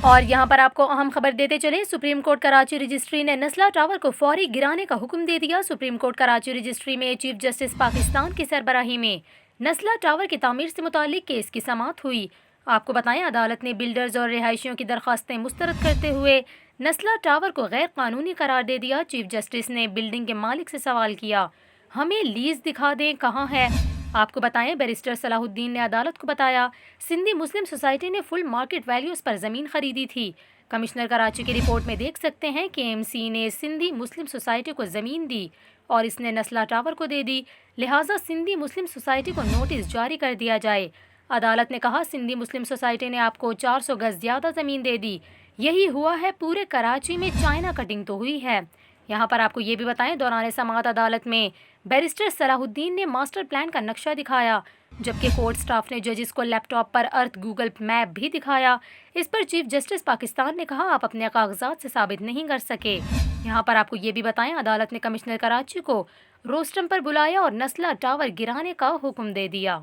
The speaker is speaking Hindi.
और यहाँ पर आपको अहम खबर देते चले, सुप्रीम कोर्ट कराची रजिस्ट्री ने नस्ला टावर को फौरी गिराने का हुक्म दे दिया। सुप्रीम कोर्ट कराची रजिस्ट्री में चीफ जस्टिस पाकिस्तान की सरबराही में नस्ला टावर की तामीर से मुतालिक केस की समाअत हुई। आपको बताएं, अदालत ने बिल्डर्स और रिहायशियों की दरख्वास्तें मुस्तरद करते हुए नस्ला टावर को गैर कानूनी करार दे दिया। चीफ जस्टिस ने बिल्डिंग के मालिक से सवाल किया, हमें लीज दिखा दें, कहाँ है। आपको बताएं, बैरिस्टर सलाहुद्दीन ने अदालत को बताया, सिंधी मुस्लिम सोसाइटी ने फुल मार्केट वैल्यूज पर ज़मीन खरीदी थी। कमिश्नर कराची की रिपोर्ट में देख सकते हैं कि एमसी ने सिंधी मुस्लिम सोसाइटी को ज़मीन दी और इसने नस्ला टावर को दे दी, लिहाजा सिंधी मुस्लिम सोसाइटी को नोटिस जारी कर दिया जाए। अदालत ने कहा, सिंधी मुस्लिम सोसाइटी ने आपको 400 गज ज़्यादा ज़मीन दे दी, यही हुआ है, पूरे कराची में चाइना कटिंग तो हुई है। यहाँ पर आपको ये भी बताएं, दौरान समाअत अदालत में बैरिस्टर सलाहुद्दीन ने मास्टर प्लान का नक्शा दिखाया, जबकि कोर्ट स्टाफ ने जजेस को लैपटॉप पर अर्थ गूगल मैप भी दिखाया। इस पर चीफ जस्टिस पाकिस्तान ने कहा, आप अपने कागजात से साबित नहीं कर सके। यहाँ पर आपको ये भी बताएं, अदालत ने कमिश्नर कराची को रोस्टम पर बुलाया और नस्ला टावर गिराने का हुक्म दे दिया।